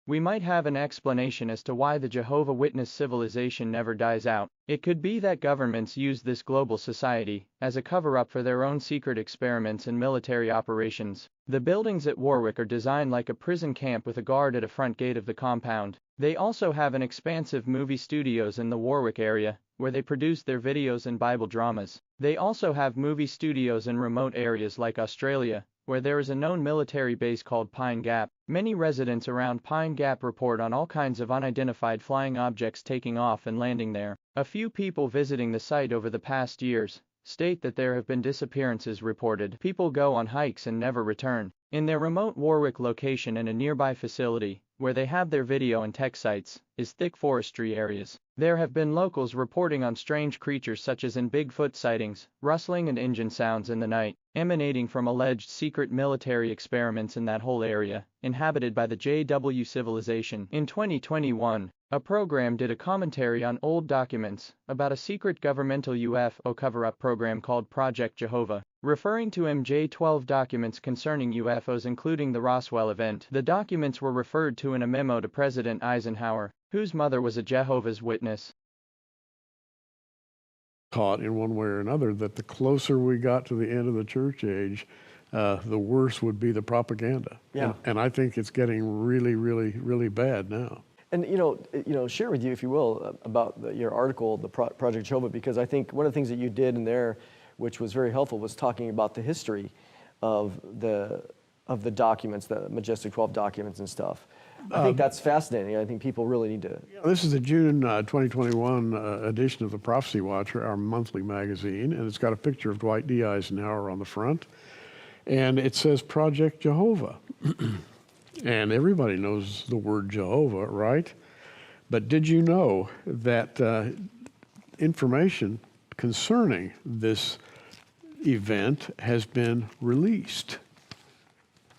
we might have an explanation as to why the Jehovah Witness civilization never dies out. It could be that governments use this global society as a cover-up for their own secret experiments and military operations. The buildings at Warwick are designed like a prison camp with a guard at a front gate of the compound. They also have an expansive movie studios in the Warwick area, where they produce their videos and Bible dramas. They also have movie studios in remote areas like Australia, where there is a known military base called Pine Gap. Many residents around Pine Gap report on all kinds of unidentified flying objects taking off and landing there. A few people visiting the site over the past years state that there have been disappearances reported. People go on hikes and never return. In their remote Warwick location and a nearby facility, where they have their video and tech sites, is thick forestry areas. There have been locals reporting on strange creatures such as in Bigfoot sightings, rustling and engine sounds in the night, emanating from alleged secret military experiments in that whole area, inhabited by the JW civilization. In 2021, a program did a commentary on old documents about a secret governmental UFO cover-up program called Project Jehovah, referring to MJ-12 documents concerning UFOs including the Roswell event. The documents were referred to in a memo to President Eisenhower, whose mother was a Jehovah's Witness. Taught in one way or another that the closer we got to the end of the church age, the worse would be the propaganda. Yeah. And I think it's getting really, really, really bad now. And share with you, if you will, about your article, the Project Jehovah, because I think one of the things that you did in there, which was very helpful, was talking about the history of the documents, the Majestic 12 documents and stuff. I think that's fascinating. I think people really need to. This is the June 2021 edition of the Prophecy Watcher, our monthly magazine, and it's got a picture of Dwight D. Eisenhower on the front, and it says Project Jehovah. And everybody knows the word Jehovah, right? But did you know that information concerning this event has been released?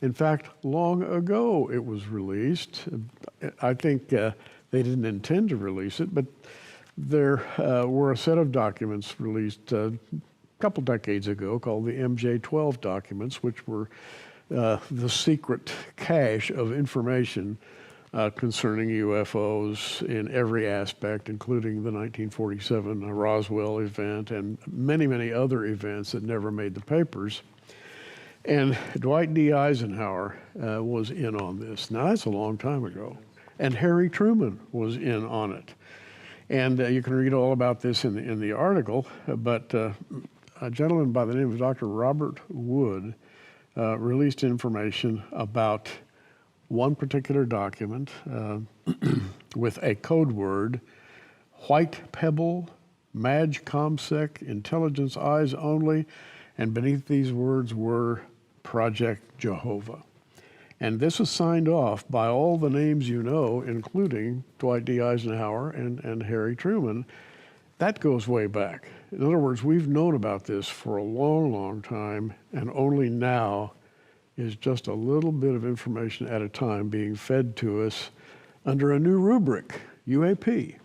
In fact, long ago it was released. I think they didn't intend to release it, but there were a set of documents released a couple decades ago called the MJ-12 documents, which were the secret cache of information concerning UFOs in every aspect, including the 1947 Roswell event and many, many other events that never made the papers. And Dwight D. Eisenhower was in on this. Now, that's a long time ago. And Harry Truman was in on it. And you can read all about this in the article, but a gentleman by the name of Dr. Robert Wood released information about one particular document with a code word, White Pebble, Madge Comsec, Intelligence Eyes Only, and beneath these words were Project Jehovah. And this was signed off by all the names you know, including Dwight D. Eisenhower and Harry Truman. That goes way back. In other words, we've known about this for a long, long time, and only now is just a little bit of information at a time being fed to us under a new rubric, UAP.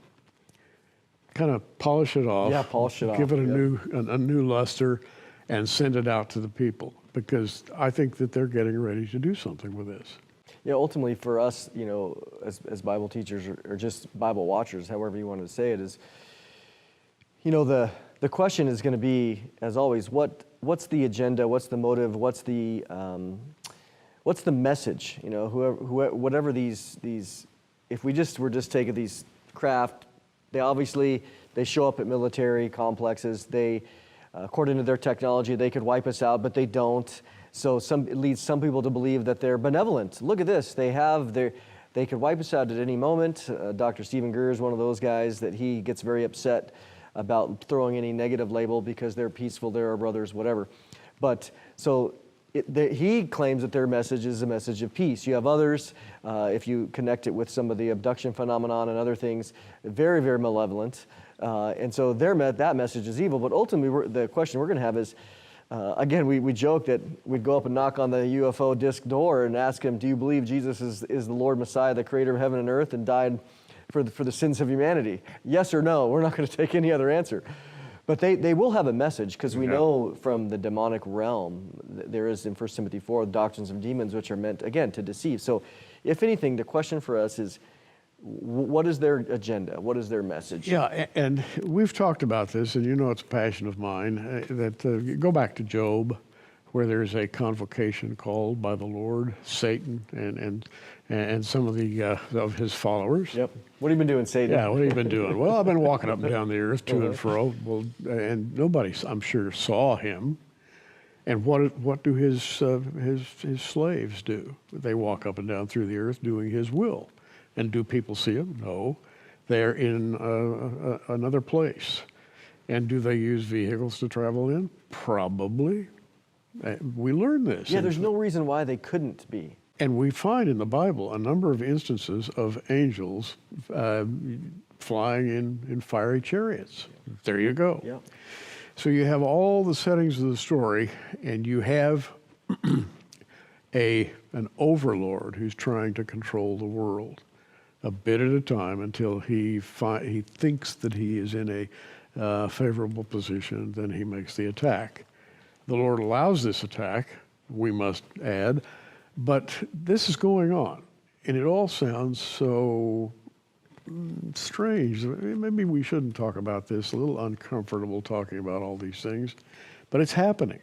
Kind of polish it off. Yeah, polish it off. Give it a new luster and send it out to the people, because I think that they're getting ready to do something with this. Yeah, ultimately for us, as Bible teachers or just Bible watchers, however you want to say it, is, the question is going to be, as always, what's the agenda, what's the motive, what's the message? Whatever these, if we were just taking these craft, they show up at military complexes. They, according to their technology, they could wipe us out, but they don't. So it leads some people to believe that they're benevolent. Look at this, they could wipe us out at any moment. Dr. Stephen Greer is one of those guys that he gets very upset about throwing any negative label because they're peaceful, they're our brothers, whatever. But so he claims that their message is a message of peace. You have others, if you connect it with some of the abduction phenomenon and other things, very, very malevolent. And so that message is evil. But ultimately, the question we're going to have is, again, we joke that we'd go up and knock on the UFO disc door and ask him, do you believe Jesus is the Lord Messiah, the creator of heaven and earth, and died for the sins of humanity? Yes or no? We're not going to take any other answer. But they will have a message, because we know from the demonic realm, there is in 1 Timothy 4, doctrines of demons, which are meant, again, to deceive. So if anything, the question for us is, what is their agenda? What is their message? Yeah, and we've talked about this, and you know it's a passion of mine, go back to Job, where there's a convocation called by the Lord, Satan, and some of of his followers. Yep. What have you been doing, Satan? Yeah, what have you been doing? Well, I've been walking up and down the earth to and fro. Well, and nobody, I'm sure, saw him. And what do his slaves do? They walk up and down through the earth doing his will. And do people see him? No. They're in another place. And do they use vehicles to travel in? Probably. We learn this. Yeah, there's no reason why they couldn't be. And we find in the Bible a number of instances of angels flying in fiery chariots. There you go. Yeah. So you have all the settings of the story, and you have an overlord who's trying to control the world a bit at a time until he thinks that he is in a favorable position. Then he makes the attack. The Lord allows this attack, we must add, but this is going on, and it all sounds so strange. Maybe we shouldn't talk about this, a little uncomfortable talking about all these things, but it's happening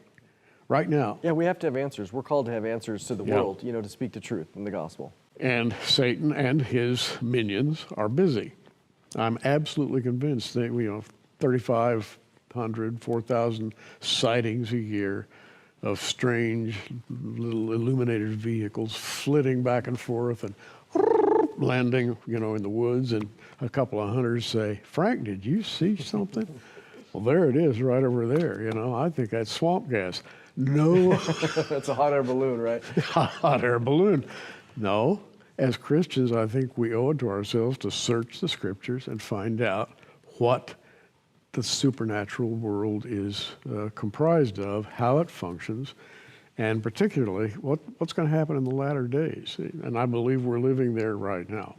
right now. Yeah, we have to have answers. We're called to have answers to the world, to speak the truth in the gospel. And Satan and his minions are busy. I'm absolutely convinced that, 3,500, 4,000 sightings a year of strange little illuminated vehicles flitting back and forth and landing, in the woods. And a couple of hunters say, "Frank, did you see something?" "Well, there it is right over there. I think that's swamp gas." "No." That's a hot air balloon, right? Hot air balloon. No. As Christians, I think we owe it to ourselves to search the scriptures and find out what the supernatural world is comprised of, how it functions, and particularly what's going to happen in the latter days. And I believe we're living there right now.